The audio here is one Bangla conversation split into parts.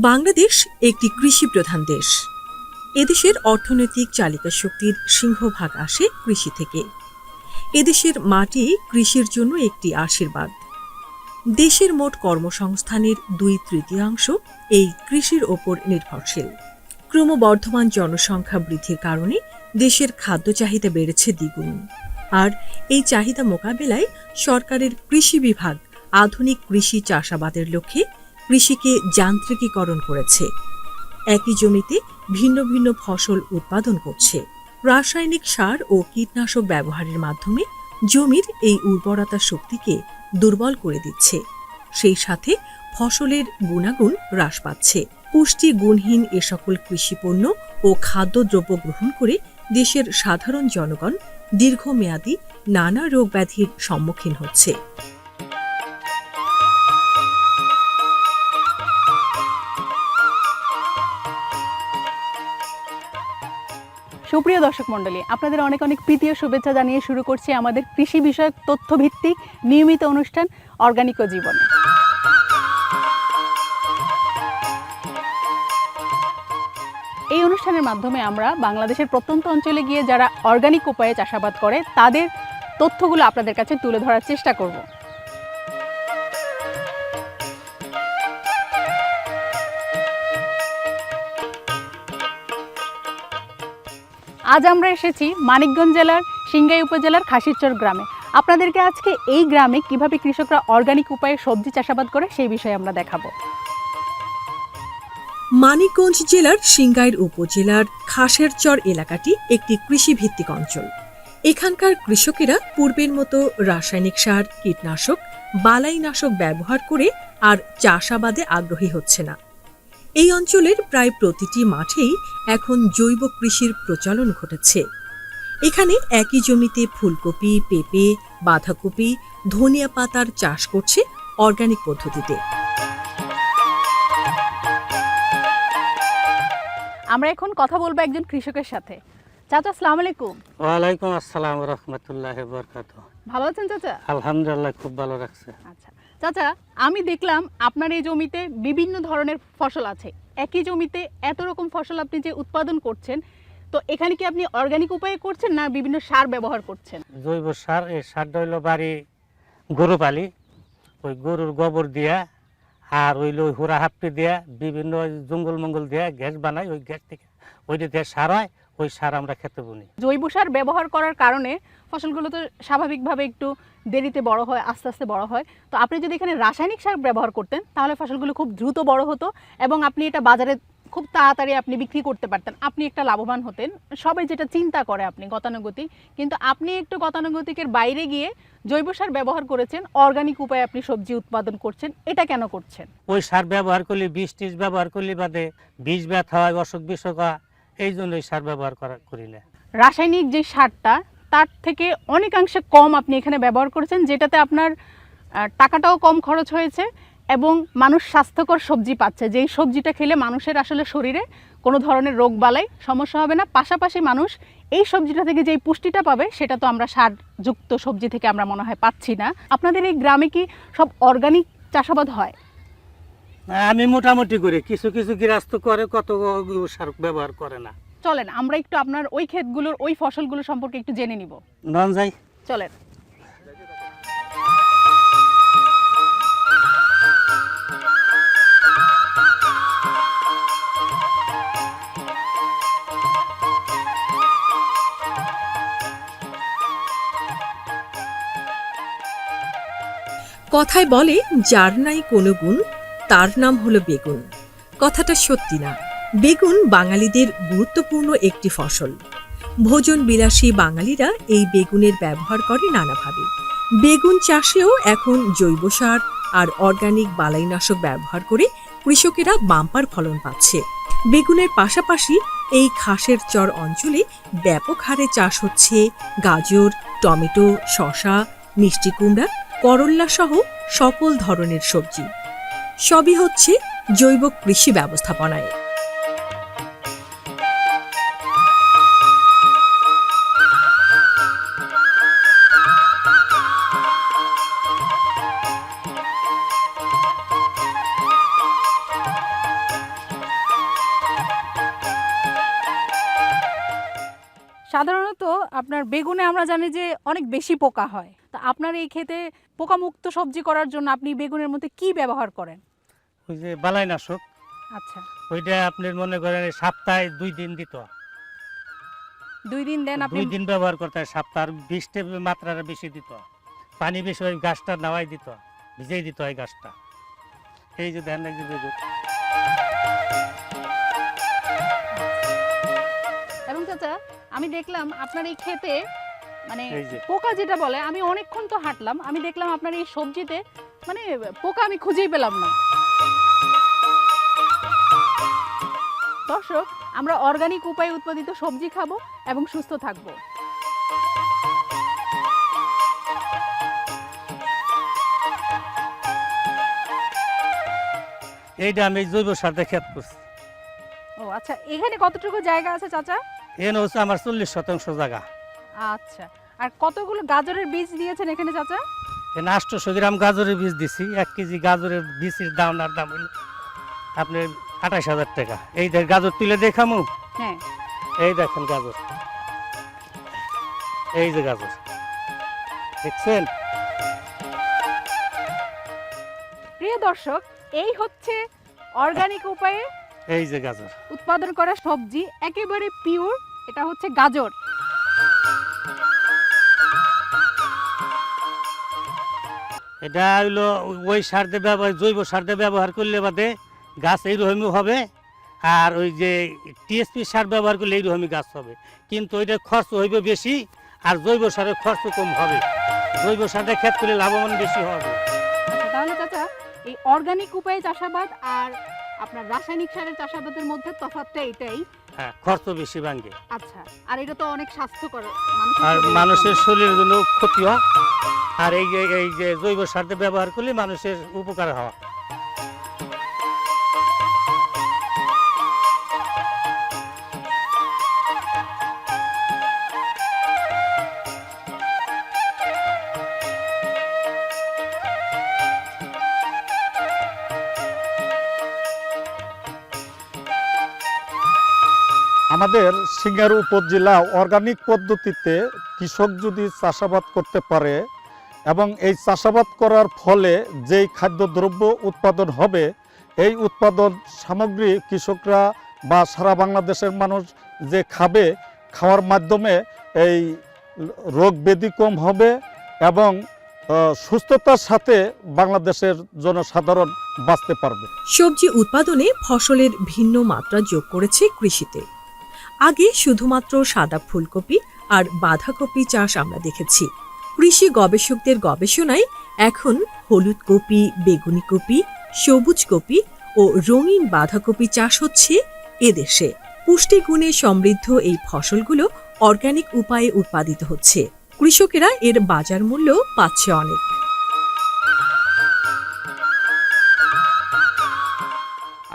বাংলাদেশ একটি কৃষি প্রধান দেশ। এদেশের অর্থনৈতিক চালিকা শক্তির সিংহভাগ আসে কৃষি থেকে। এদেশের মাটি কৃষির জন্য একটি আশীর্বাদ। দেশের মোট কর্মসংস্থানের 2/3 এই কৃষির ওপর নির্ভরশীল। ক্রমবর্ধমান জনসংখ্যা বৃদ্ধির কারণে দেশের খাদ্য চাহিদা বেড়েছে দ্বিগুণ। আর এই চাহিদা মোকাবেলায় সরকারের কৃষি বিভাগ আধুনিক কৃষি চাষাবাদের লক্ষ্যে কৃষিকে যান্ত্রিকীকরণ করেছে। একই জমিতে ভিন্ন ভিন্ন ফসল উৎপাদন করছে। রাসায়নিক সার ও কীটনাশক ব্যবহারের মাধ্যমে জমির এই উর্বরতা শক্তিকে দুর্বল করে দিচ্ছে। সেই সাথে ফসলের গুণাগুণ হ্রাস পাচ্ছে। পুষ্টি গুণহীন এ সকল কৃষিপণ্য ও খাদ্যদ্রব্য গ্রহণ করে দেশের সাধারণ জনগণ দীর্ঘমেয়াদী নানা রোগ ব্যাধির সম্মুখীন হচ্ছে। সুপ্রিয় দর্শক মণ্ডলী, আপনাদের অনেক অনেক প্রীতি ও শুভেচ্ছা জানিয়ে শুরু করছি আমাদের কৃষি বিষয়ক তথ্যভিত্তিক নিয়মিত অনুষ্ঠান অর্গানিক ও জীবনে। এই অনুষ্ঠানের মাধ্যমে আমরা বাংলাদেশের প্রত্যন্ত অঞ্চলে গিয়ে যারা অর্গানিক উপায়ে চাষাবাদ করে তাদের তথ্যগুলো আপনাদের কাছে তুলে ধরার চেষ্টা করব। আজ আমরা এসেছি মানিকগঞ্জ জেলার সিংগাই উপজেলার খাসিরচর গ্রামে। আপনাদেরকে আজকে এই গ্রামে কিভাবে কৃষকরা অর্গানিক উপায়ে সবজি চাষাবাদ করে সেই বিষয়ে আমরা দেখাবো। মানিকগঞ্জ জেলার সিংগাইর উপজেলার খাসেরচর এলাকাটি একটি কৃষিভিত্তিক অঞ্চল। এখানকার কৃষকেরা পূর্বের মতো রাসায়নিক সার, কীটনাশক, বালাইনাশক ব্যবহার করে আর চাষাবাদে আগ্রহী হচ্ছে না। এই অঞ্চলের প্রায় প্রতিটি মাঠেই এখন জৈব কৃষির প্রচলন ঘটেছে। এখানে একই জমিতে ফুলকপি, পেঁপে, বাঁধাকপি, ধনিয়া পাতার চাষ করছে অর্গানিক পদ্ধতিতে। আমরা এখন কথা বলবো একজন কৃষকের সাথে। চাচা, আসসালামু আলাইকুম। ওয়ালাইকুম আসসালাম ওয়া রাহমাতুল্লাহি ওয়া বারাকাতুহু। ভালো আছেন চাচা? আলহামদুলিল্লাহ, খুব ভালো রাখছে। আচ্ছা চাচা, আমি দেখলাম আপনার এই জমিতে বিভিন্ন ধরনের ফসল আছে। একই জমিতে এত রকম ফসল আপনি যে উৎপাদন করছেন, তো এখানে কি আপনি অর্গানিক উপায়ে করছেন না বিভিন্ন সার ব্যবহার করছেন? জৈব সার, এই সারটা হইলো বাড়ি গরু পালি, ওই গরুর গোবর দিয়া আর হইলো হুড়া হাপ্পি দিয়া বিভিন্ন জঙ্গল মঙ্গল দিয়া গ্যাস বানাই, ওই গ্যাস থেকে ওইটা দিয়ে সার হয়, ওই সার আমরা খেতে বুনি। জৈব সার ব্যবহার করার কারণে ফসলগুলো তো স্বাভাবিকভাবে একটু দেরিতে বড় হয়, আস্তে আস্তে বড় হয়। তো আপনি যদি এখানে রাসায়নিক সার ব্যবহার করতেন তাহলে ফসলগুলো খুব দ্রুত বড় হতো এবং আপনি এটা বাজারে খুব তাড়াতাড়ি আপনি বিক্রি করতে পারতেন, আপনি একটা লাভবান হতেন। সবাই যেটা চিন্তা করে আপনি গতানুগতিক, কিন্তু আপনি একটু গতানুগতিকের বাইরে গিয়ে জৈব সার ব্যবহার করেছেন, অর্গানিক উপায়ে আপনি সবজি উৎপাদন করছেন। এটা কেন করছেন? ওই সার ব্যবহার করলে, বীজ টিজ ব্যবহার করলে বাদে বীজ ব্যথা হয়, অসুখ বিসুখ হয়, এই জন্য এই সার ব্যবহার করি না। রাসায়নিক যে সারটা তার থেকে অনেকাংশে কম আপনি এখানে ব্যবহার করেছেন, যেটাতে আপনার টাকাটাও কম খরচ হয়েছে এবং মানুষ স্বাস্থ্যকর সবজি পাচ্ছে, যেই সবজিটা খেলে মানুষের আসলে শরীরে কোনো ধরনের রোগ বালাই সমস্যা হবে না। পাশাপাশি মানুষ এই সবজিটা থেকে যেই পুষ্টিটা পাবে সেটা তো আমরা সারযুক্ত সবজি থেকে আমরা মনে হয় পাচ্ছি না। আপনাদের এই গ্রামে কি সব অর্গানিক চাষাবাদ হয়? আমি মোটামুটি করি, কিছু কিছু গৃহস্থ করে, কত সার ব্যবহার করে না। চলেন আমরা একটু আপনার ওই ক্ষেতগুলোর ওই ফসলগুলো সম্পর্কে একটু জেনে নিব। নন যাই, চলেন। কথায় বলে, যার নাই কোনো গুণ তার নাম হলো বেগুন। কথাটা সত্যি না। বেগুন বাঙালিদের গুরুত্বপূর্ণ একটি ফসল। ভোজন বিলাসী বাঙালিরা এই বেগুনের ব্যবহার করে নানাভাবে। বেগুন চাষেও এখন জৈব সার আর অর্গানিক বালাইনাশক ব্যবহার করে কৃষকেরা বাম্পার ফলন পাচ্ছে। বেগুনের পাশাপাশি এই খাসেরচর অঞ্চলে ব্যাপক হারে চাষ হচ্ছে গাজর, টমেটো, শসা, মিষ্টি কুমড়া, করল্লা সহ সকল ধরনের সবজি। সবই হচ্ছে জৈব কৃষি ব্যবস্থাপনায়। সাধারণত আপনার বেগুনে আমরা জানি যে অনেক বেশি পোকা হয়, তা আপনার এই ক্ষেতে পোকামুক্ত সবজি করার জন্য আপনি বেগুনের মধ্যে কি ব্যবহার করেন? ওই যে বালাইনাশক, আচ্ছা, ওইটা আপনি মনে করেন সপ্তাহে 2 দিন দিত, 2 দিন দেন আপনি? 2 দিন ব্যবহার করতে হয় সপ্তাহ, আর বৃষ্টির মাত্রাটা বেশি দিত, পানি বেশি ওই গাছটা নামাই দিত, ভিজেই দিত হয় গাছটা। এই যে ধ্যান রাখবে বেগুন। এবং চাচা আমি দেখলাম আপনার এই ক্ষেতে মানে এই যে। পোকা যেটা বলে, আমি অনেকক্ষণ তো হাঁটলাম, আমি দেখলাম আপনার এই সবজিতে মানে পোকা আমি খুঁজেই পেলাম না। দর্শক, আমরা অর্গানিক উপায়ে উৎপাদিত সবজি খাবো এবং সুস্থ থাকবো। এইটা আমি জৈব সার দিয়ে ক্ষেত করছি। ও আচ্ছা, এখানে কতটুকু জায়গা আছে চাচা? এখানে হচ্ছে আমার 40% জায়গা। আচ্ছা, আর কতগুলো গাজরের বীজ দিয়েছেন এখানে চাচা? এখানে 800 গ্রাম গাজরের বীজ দিছি। 1 কেজি গাজরের বীজের দাম হলো আপনার 28,000 টাকা। এই দেখ গাজর তুলে দেখামু। হ্যাঁ, এই দেখেন গাজর, এই যে গাজর দেখছেন। প্রিয় দর্শক, এই হচ্ছে অর্গানিক উপায়ে এই যে গাজর, উৎপাদন করা সবজি, একেবারে পিওর। এটা হচ্ছে গাজর। এটা হইলো ওই সার দিয়ে ব্যবহার, জৈব সার দিয়ে ব্যবহার করলে বাদে গাছ এইরকমই হবে, আর ওই যে টিএসপি সার ব্যবহার করলে এইরকমই গাছ হবে, কিন্তু ওইটা খরচ হইবে বেশি আর জৈব সারের খরচ কম হবে। জৈব সারটা ক্ষেত করলে লাভবান বেশি হবে। আচ্ছা, তাহলে চাচা এই অর্গানিক উপায়ে চাষাবাদ আর আপনার রাসায়নিক সারের চাষাবাদের মধ্যে তফাৎটা এটাই। হ্যাঁ, খরচ বেশি ভাঙ্গে, আচ্ছা, আর এটা তো অনেক স্বাস্থ্যকর আর মানুষের শরীরের জন্য ক্ষতি হয়। আর এই যে জৈব সার দিয়ে ব্যবহার করলে মানুষের উপকার হয়। আমাদের সিঙ্গার উপজেলা অর্গানিক পদ্ধতিতে কৃষক যদি চাষাবাদ করতে পারে এবং এই চাষাবাদ করার ফলে যেই খাদ্যদ্রব্য উৎপাদন হবে, এই উৎপাদন সামগ্রী কৃষকরা বা সারা বাংলাদেশের মানুষ যে খাবে, খাওয়ার মাধ্যমে এই রোগ ব্যাধি কম হবে এবং সুস্থতার সাথে বাংলাদেশের জনসাধারণ বাঁচতে পারবে। সবজি উৎপাদনে ফসলের ভিন্ন মাত্রা যোগ করেছে কৃষিতে। আগে শুধুমাত্র সাদা ফুলকপি আর বাঁধাকপি চাষ আমরা দেখেছি। কৃষি গবেষকদের গবেষণায় এখন হলুদ কপি, বেগুনি কপি, সবুজ কপি ও রঙিন বাঁধাকপি চাষ হচ্ছে এদেশে। পুষ্টিগুণে সমৃদ্ধ এই ফসলগুলো অর্গানিক উপায়ে উৎপাদিত হচ্ছে। কৃষকেরা এর বাজার মূল্য পাচ্ছে অনেক।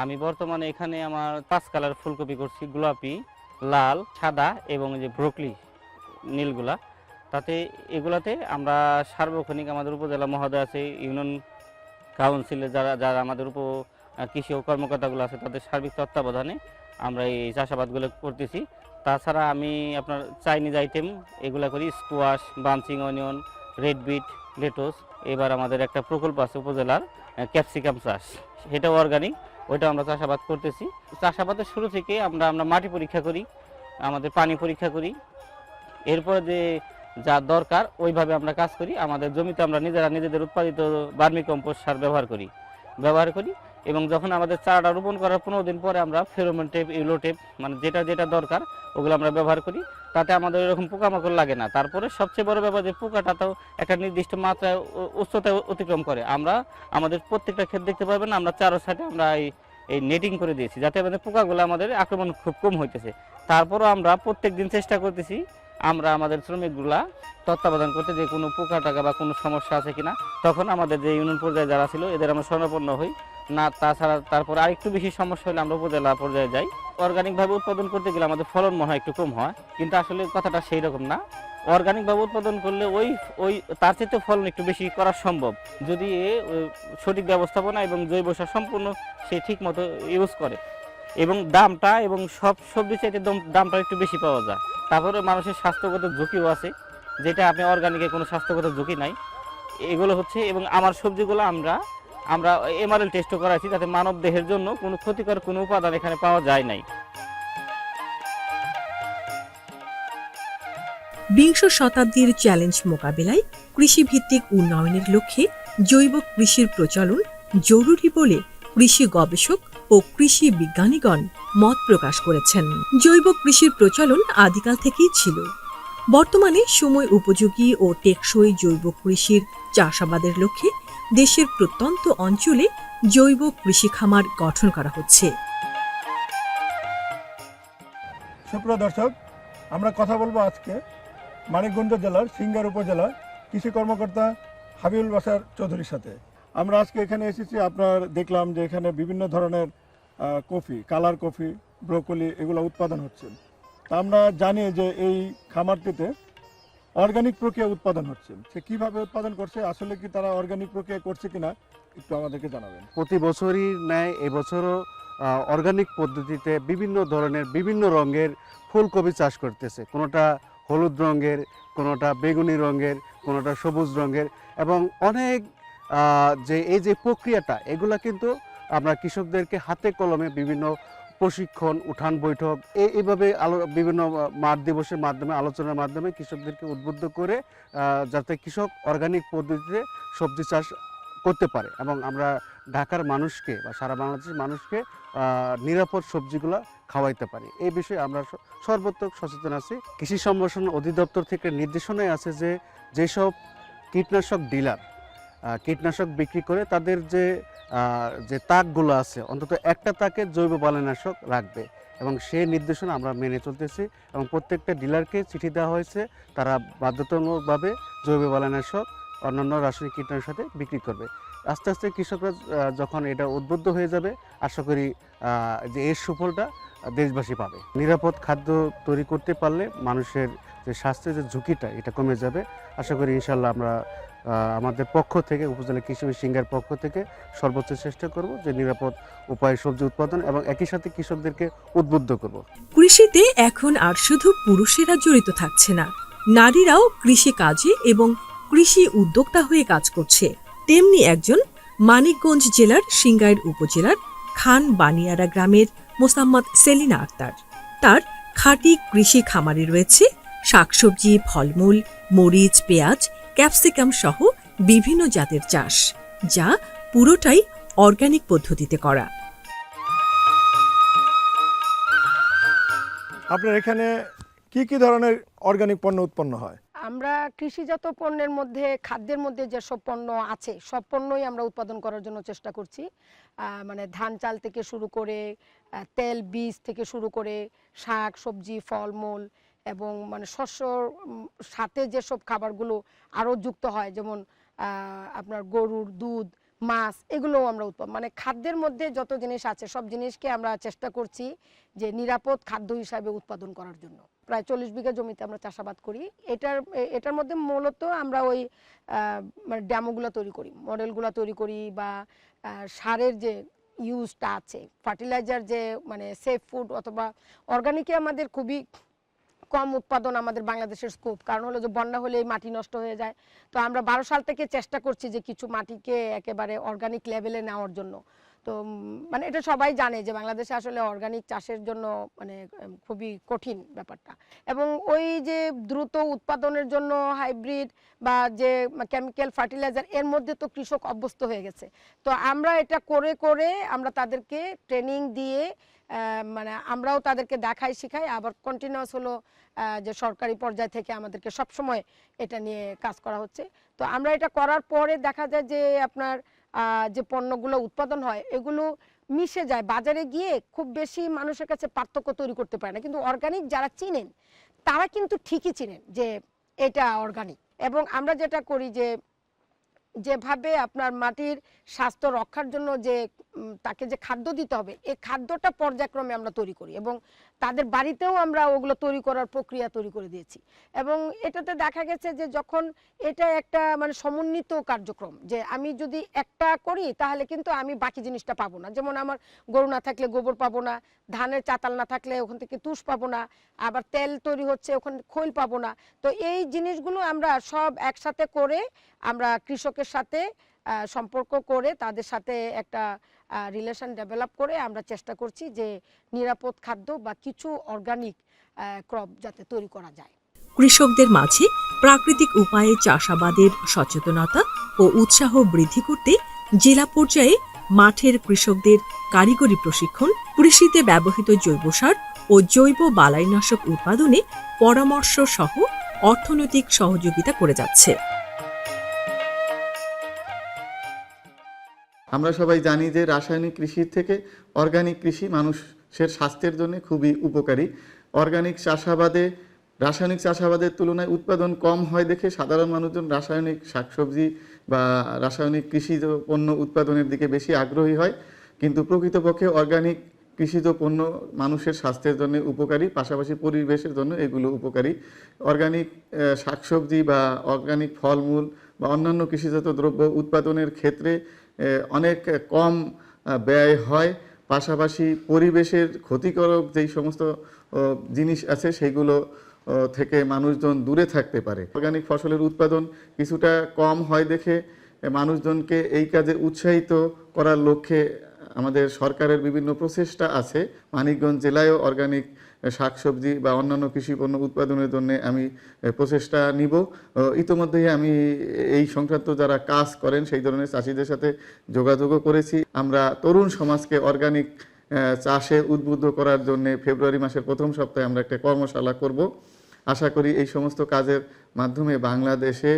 আমি বর্তমানে এখানে আমার 5 কালার ফুলকপি করছি, গোলাপি, লাল, সাদা এবং যে ব্রোকলি নীলগুলা। তাতে এগুলাতে আমরা সার্বক্ষণিক আমাদের উপজেলা মহোদয় আছে, ইউনিয়ন কাউন্সিলে যারা আমাদের কৃষি ও কর্মকর্তাগুলো আছে, তাদের সার্বিক তত্ত্বাবধানে আমরা এই চাষাবাদগুলো করতেছি। তাছাড়া আমি আপনার চাইনিজ আইটেম এগুলা করি, squash, bunching onion, red beet, lettuce. এবার আমাদের একটা প্রকল্প আছে উপজেলার, ক্যাপসিকাম চাষ, সেটাও অর্গানিক, ওইটা আমরা চাষাবাদ করতেছি। চাষাবাদের শুরু থেকে আমরা মাটি পরীক্ষা করি, আমাদের পানি পরীক্ষা করি, এরপর যে যা দরকার ওইভাবে আমরা কাজ করি। আমাদের জমিতে আমরা নিজেদের উৎপাদিত ভার্মি কম্পোস্ট সার ব্যবহার করি এবং যখন আমাদের চারাটা রোপণ করার 15 দিন পরে আমরা ফেরোমন টেপ, ইউলো টেপ, মানে যেটা দরকার ওগুলো আমরা ব্যবহার করি। তাতে আমাদের এরকম পোকামাকড় লাগে না। তারপরে সবচেয়ে বড় ব্যাপার যে পোকাটা তো একটা নির্দিষ্ট মাত্রায় উচ্চতায় অতিক্রম করে। আমরা আমাদের প্রত্যেকটা ক্ষেত দেখতে পাবেন, আমরা চারো সাইডে আমরা এই নেটিং করে দিয়েছি, যাতে আমাদের পোকাগুলো আমাদের আক্রমণ খুব কম হইতেছে। তারপরও আমরা প্রত্যেক দিন চেষ্টা করতেছি আমরা আমাদের শ্রমিকগুলা তত্ত্বাবধান করতে, যে কোনো পোকা টাকা বা কোনো সমস্যা আছে কিনা। তখন আমাদের যে ইউনিয়ন পর্যায়ে যারা ছিল এদের আমরা শরণাপন্ন হই না। তাছাড়া তারপর আরেকটু বেশি সমস্যা হলে আমরা উপজেলা পর্যায়ে যাই। অর্গানিকভাবে উৎপাদন করতে গেলে আমাদের ফলন মনে হয় একটু কম হয়, কিন্তু আসলে কথাটা সেই রকম না। অর্গানিকভাবে উৎপাদন করলে ওই তার চেয়ে ফলন একটু বেশি করা সম্ভব, যদি সঠিক ব্যবস্থাপনা এবং জৈব সার সম্পূর্ণ সে ঠিক মতো ইউজ করে। এবং দামটা এবং সব সবজি চাইতে দামটা একটু বেশি পাওয়া যায়। তারপরে মানুষের স্বাস্থ্যগত ঝুঁকিও আছে, যেটা আপনি অর্গানিকে কোনো স্বাস্থ্যগত ঝুঁকি নাই। এগুলো হচ্ছে, এবং আমার সবজিগুলো আমরা এমআরএল টেস্টও করাইছি, যাতে মানব দেহের জন্য কোনো ক্ষতিকর কোনো উপাদান এখানে পাওয়া যায় নাই। বিংশ শতাব্দীর চ্যালেঞ্জ মোকাবেলায় কৃষিভিত্তিক উন্নয়নের লক্ষ্যে জৈব কৃষির প্রচলন জরুরি বলে কৃষি গবেষক ও কৃষি বিজ্ঞানীগণ মত প্রকাশ করেছেন। জৈব কৃষির প্রচলন আদিকাল থেকেই ছিল। বর্তমানে সময় উপযোগী ও টেকসই জৈব কৃষির চাষাবাদের লক্ষ্যে দেশের প্রত্যন্ত অঞ্চলে জৈব কৃষি খামার গঠন করা হচ্ছে। সুপ্রিয় দর্শক, আমরা কথা বলবো আজকে মানিকগঞ্জ জেলার সিংগার উপজেলার কৃষি কর্মকর্তা হাবিবুল বাশার চৌধুরীর সাথে। আমরা আজকে এখানে এসেছি, আপনার দেখলাম যে এখানে বিভিন্ন ধরনের কফি, কালার কফি, ব্রোকলি এগুলো উৎপাদন হচ্ছে। তা আমরা জানি যে এই খামারটিতে অর্গানিক প্রক্রিয়া উৎপাদন হচ্ছে। সে কিভাবে উৎপাদন করছে, আসলে কি তারা অর্গানিক প্রক্রিয়া করছে কিনা একটু আমাদেরকে জানাবেন। প্রতি বছরই ন্যায় এবছরও অর্গানিক পদ্ধতিতে বিভিন্ন ধরনের বিভিন্ন রঙের ফুলকপি চাষ করতেছে। কোনোটা হলুদ রঙের, কোনোটা বেগুনি রঙের, কোনোটা সবুজ রঙের, এবং অনেক যে এই যে প্রক্রিয়াটা, এগুলা কিন্তু আমরা কৃষকদেরকে হাতে কলমে বিভিন্ন প্রশিক্ষণ, উঠান বৈঠক এইভাবে বিভিন্ন মাঠ দিবসের মাধ্যমে, আলোচনার মাধ্যমে কৃষকদেরকে উদ্বুদ্ধ করে যাতে কৃষক অর্গানিক পদ্ধতিতে সবজি চাষ করতে পারে, এবং আমরা ঢাকার মানুষকে বা সারা বাংলাদেশের মানুষকে নিরাপদ সবজিগুলো খাওয়াইতে পারি। এই বিষয়ে আমরা সর্বত্র সচেতন আছি। কৃষি সম্প্রসারণ অধিদপ্তর থেকে নির্দেশনায় আছে যে যেসব কীটনাশক ডিলার কীটনাশক বিক্রি করে, তাদের যে তাকগুলো আছে অন্তত একটা তাকে জৈব বালাইনাশক রাখবে, এবং সেই নির্দেশনা আমরা মেনে চলতেছি। এবং প্রত্যেকটা ডিলারকে চিঠি দেওয়া হয়েছে, তারা বাধ্যতামূলকভাবে জৈব বালাইনাশক অন্যান্য রাসায়নিক কীটনাশকের সাথে বিক্রি করবে। আস্তে আস্তে কৃষকরা যখন এটা উদ্বুদ্ধ হয়ে যাবে, আশা করি যে এর সুফলটা দেশবাসী পাবে। নিরাপদ খাদ্য তৈরি করতে পারলে মানুষের যে স্বাস্থ্যের যে ঝুঁকিটা, এটা কমে যাবে। আশা করি ইনশাল্লাহ আমরা আমাদের পক্ষ থেকে, উপজেলা কৃষি সিংহার পক্ষ থেকে সর্বোচ্চ চেষ্টা করব যে নিরাপদ উপায়ে সবজি উৎপাদন, এবং একই সাথে কৃষকদেরকে উদ্বুদ্ধ করব। কৃষিতে এখন আর শুধু পুরুষেরা জড়িত থাকছে না, নারীরাও কৃষি কাজে এবং কৃষি উদ্যোক্তা হয়ে কাজ করছে। তেমনি একজন মানিকগঞ্জ জেলার সিংগাইর উপজেলার খান বানিয়ারা গ্রামের মোসাম্মদ সেলিনা আক্তার। তার খাঁটি কৃষি খামারে রয়েছে শাকসবজি, ফলমূল, মরিচ, পেঁয়াজ, ক্যাপসিকাম সহ বিভিন্ন জাতের চাষ, যা পুরোটাই অর্গানিক পদ্ধতিতে করা। আপনার এখানে কি কি ধরনের অর্গানিক পণ্য উৎপন্ন হয়? আমরা কৃষিজাত পণ্যের মধ্যে, খাদ্যের মধ্যে যেসব পণ্য আছে সব পণ্যই আমরা উৎপাদন করার জন্য চেষ্টা করছি। মানে ধান চাল থেকে শুরু করে তেল বীজ থেকে শুরু করে শাক সবজি ফলমূল এবং মানে শস্যর সাথে যেসব খাবারগুলো আরও যুক্ত হয়, যেমন আপনার গরুর দুধ, মাছ, এগুলোও আমরা মানে খাদ্যের মধ্যে যত জিনিস আছে সব জিনিসকে আমরা চেষ্টা করছি যে নিরাপদ খাদ্য হিসাবে উৎপাদন করার জন্য। প্রায় 40 বিঘা জমিতে আমরা চাষাবাদ করি। এটার মধ্যে মূলত আমরা ওই মানে ড্যামোগুলো তৈরি করি, মডেলগুলো তৈরি করি, বা সারের যে ইউজটা আছে, ফার্টিলাইজার যে মানে সেফ ফুড অথবা অর্গানিকে আমাদের খুবই কম উৎপাদন আমাদের বাংলাদেশের স্কোপ। কারণ হলো যে বন্যা হলে মাটি নষ্ট হয়ে যায়। তো আমরা 12 সাল থেকে চেষ্টা করছি যে কিছু মাটিকে একেবারে অর্গানিক লেভেলে নেওয়ার জন্য। তো মানে এটা সবাই জানে যে বাংলাদেশে আসলে অর্গানিক চাষের জন্য মানে খুবই কঠিন ব্যাপারটা, এবং ওই যে দ্রুত উৎপাদনের জন্য হাইব্রিড বা যে কেমিক্যাল ফার্টিলাইজার, এর মধ্যে তো কৃষক অভ্যস্ত হয়ে গেছে। তো আমরা এটা করে করে আমরা তাদেরকে ট্রেনিং দিয়ে মানে আমরাও তাদেরকে দেখাই শিখাই, আবার কন্টিনিউয়াস হলো যে সরকারি পর্যায় থেকে আমাদেরকে সবসময় এটা নিয়ে কাজ করা হচ্ছে। তো আমরা এটা করার পরে দেখা যায় যে আপনার যে পণ্যগুলো উৎপাদন হয় এগুলো মিশে যায়, বাজারে গিয়ে খুব বেশি মানুষের কাছে পার্থক্য তৈরি করতে পারে না। কিন্তু অর্গানিক যারা চিনেন তারা কিন্তু ঠিকই চিনেন যে এটা অর্গানিক। এবং আমরা যেটা করি যে যেভাবে আপনার মাটির স্বাস্থ্য রক্ষার জন্য যে তাকে যে খাদ্য দিতে হবে, এই খাদ্যটা পর্যায়ক্রমে আমরা তৈরি করি এবং তাদের বাড়িতেও আমরা ওগুলো তৈরি করার প্রক্রিয়া তৈরি করে দিয়েছি। এবং এটাতে দেখা গেছে যে যখন এটা একটা মানে সমন্বিত কার্যক্রম, যে আমি যদি একটা করি তাহলে কিন্তু আমি বাকি জিনিসটা পাবো না। যেমন আমার গরু না থাকলে গোবর পাবো না, ধানের চাতাল না থাকলে ওখান থেকে তুষ পাবো না, আবার তেল তৈরি হচ্ছে ওখানে খৈল পাবো না। তো এই জিনিসগুলো আমরা সব একসাথে করে আমরা কৃষকের সাথে সম্পর্ক করে তাদের সাথে একটা রিলেশন ডেভেলপ করে আমরা চেষ্টা করছি যে নিরাপদ খাদ্য বা কিছু অর্গানিক ক্রপ যাতে তৈরি করা যায়। কৃষকদের মাঝে প্রাকৃতিক উপায়ে চাষাবাদের সচেতনতা ও উৎসাহ বৃদ্ধি করতে জেলা পর্যায়ে মাঠের কৃষকদের কারিগরি প্রশিক্ষণ, কৃষিতে ব্যবহৃত জৈব সার ও জৈব বালাইনাশক উৎপাদনে পরামর্শ সহ অর্থনৈতিক সহযোগিতা করে যাচ্ছে। আমরা সবাই জানি যে রাসায়নিক কৃষির থেকে অর্গানিক কৃষি মানুষের স্বাস্থ্যের জন্য খুবই উপকারী। অর্গানিক চাষাবাদে রাসায়নিক চাষাবাদের তুলনায় উৎপাদন কম হয় দেখে সাধারণ মানুষজন রাসায়নিক শাকসবজি বা রাসায়নিক কৃষিজ পণ্য উৎপাদনের দিকে বেশি আগ্রহী হয়, কিন্তু প্রকৃতপক্ষে অর্গানিক কৃষিজ পণ্য মানুষের স্বাস্থ্যের জন্য উপকারী, পাশাপাশি পরিবেশের জন্য এগুলো উপকারী। অর্গানিক শাকসবজি বা অর্গানিক ফলমূল বা অন্যান্য কৃষিজাত দ্রব্য উৎপাদনের ক্ষেত্রে অনেক কম ব্যয় হয়, পাশাপাশি পরিবেশের ক্ষতিকারক যেই সমস্ত জিনিস আছে সেগুলো থেকে মানুষজন দূরে থাকতে পারে। অর্গানিক ফসলের উৎপাদন কিছুটা কম হয় দেখে মানুষজনকে এই কাজে উৎসাহিত করার লক্ষ্যে আমাদের সরকারের বিভিন্ন প্রচেষ্টা আছে। মানিকগঞ্জ জেলায়ও অর্গানিক শাকসবজি বা অন্যান্য কৃষি পণ্য উৎপাদনের জন্য আমি প্রচেষ্টা নিব। ইতোমধ্যেই আমি এই সংক্রান্ত যারা কাজ করেন সেই ধরনের চাষিদের সাথে যোগাযোগও করেছি। আমরা তরুণ সমাজকে অর্গানিক চাষে উদ্বুদ্ধ করার জন্য ফেব্রুয়ারি মাসের প্রথম সপ্তাহে আমরা একটা কর্মশালা করব। আশা করি এই সমস্ত কাজের মাধ্যমে বাংলাদেশে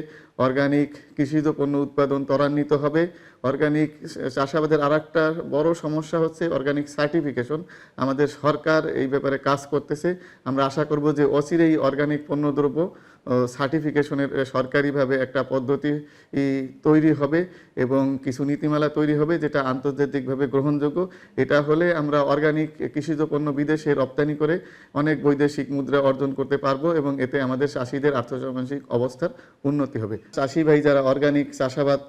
অর্গানিক কৃষিজ পণ্য উৎপাদন ত্বরান্বিত হবে। অর্গানিক চাষাবাদের আরেকটা বড় সমস্যা হচ্ছে অর্গানিক সার্টিফিকেশন। আমাদের সরকার এই ব্যাপারে কাজ করতেছে। আমরা আশা করব যে অচিরেই অর্গানিক পণ্যদ্রব্য সার্টিফিকেশনের সরকারিভাবে একটা পদ্ধতি তৈরি হবে এবং কিছু নীতিমালা তৈরি হবে যেটা আন্তর্জাতিকভাবে গ্রহণযোগ্য। এটা হলে আমরা অর্গানিক কৃষিজ পণ্য বিদেশে রপ্তানি করে অনেক বৈদেশিক মুদ্রা অর্জন করতে পারবো এবং এতে আমাদের চাষিদের আর্থসামাজিক অবস্থার উন্নতি হবে। চাষি ভাই যারা অর্গানিক চাষাবাদ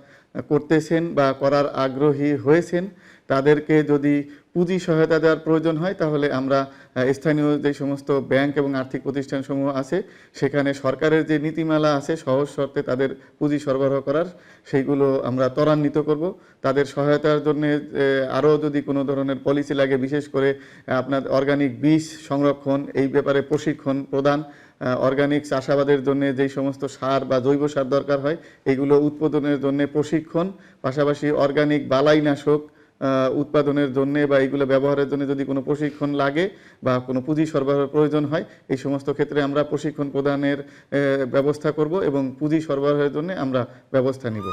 করতেছেন বা করার আগ্রহী হয়েছেন তাদেরকে যদি পুঁজি সহায়তা দেওয়ার প্রয়োজন হয় তাহলে আমরা স্থানীয় যে সমস্ত ব্যাংক এবং আর্থিক প্রতিষ্ঠানসমূহ আছে সেখানে সরকারের যে নীতিমালা আছে সহজ শর্তে তাদের পুঁজি সরবরাহ করার সেইগুলো আমরা ত্বরান্বিত করব। তাদের সহায়তার জন্য আরও যদি কোনো ধরনের পলিসি লাগে, বিশেষ করে আপনার অর্গানিক বীজ সংরক্ষণ, এই ব্যাপারে প্রশিক্ষণ প্রদান, অর্গানিক চাষাবাদের জন্য যেই সমস্ত সার বা জৈব সার দরকার হয় এইগুলো উৎপাদনের জন্য প্রশিক্ষণ, পাশাপাশি অর্গানিক বালাইনাশক উৎপাদনের জন্য বা এইগুলো ব্যবহারের জন্য যদি কোনো প্রশিক্ষণ লাগে বা কোনো পুঁজি সরবরাহের প্রয়োজন হয় এই সমস্ত ক্ষেত্রে আমরা প্রশিক্ষণ প্রদানের ব্যবস্থা করব এবং পুঁজি সরবরাহের জন্য আমরা ব্যবস্থা নিব।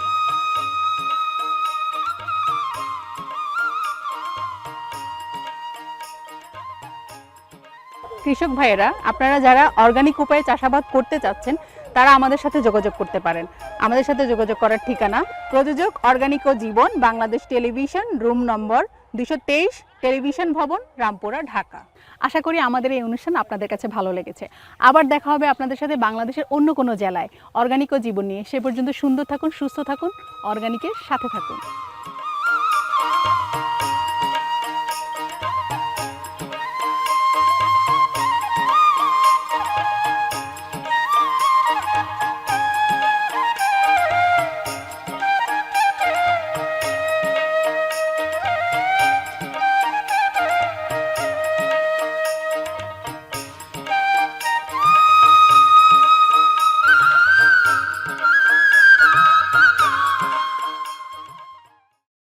কৃষক ভাইয়েরা, আপনারা যারা অর্গানিক উপায়ে চাষাবাদ করতে চাচ্ছেন তারা আমাদের সাথে যোগাযোগ করতে পারেন। আমাদের সাথে যোগাযোগ করার ঠিকানা প্রযোজক অর্গানিক ও জীবন, Bangladesh television, room number 223, television ভবন, রামপুরা, ঢাকা। আশা করি আমাদের এই অনুষ্ঠান আপনাদের কাছে ভালো লেগেছে। আবার দেখা হবে আপনাদের সাথে বাংলাদেশের অন্য কোনো জেলায় অর্গানিক ও জীবন নিয়ে। সে পর্যন্ত সুন্দর থাকুন, সুস্থ থাকুন, অর্গানিকের সাথে থাকুন।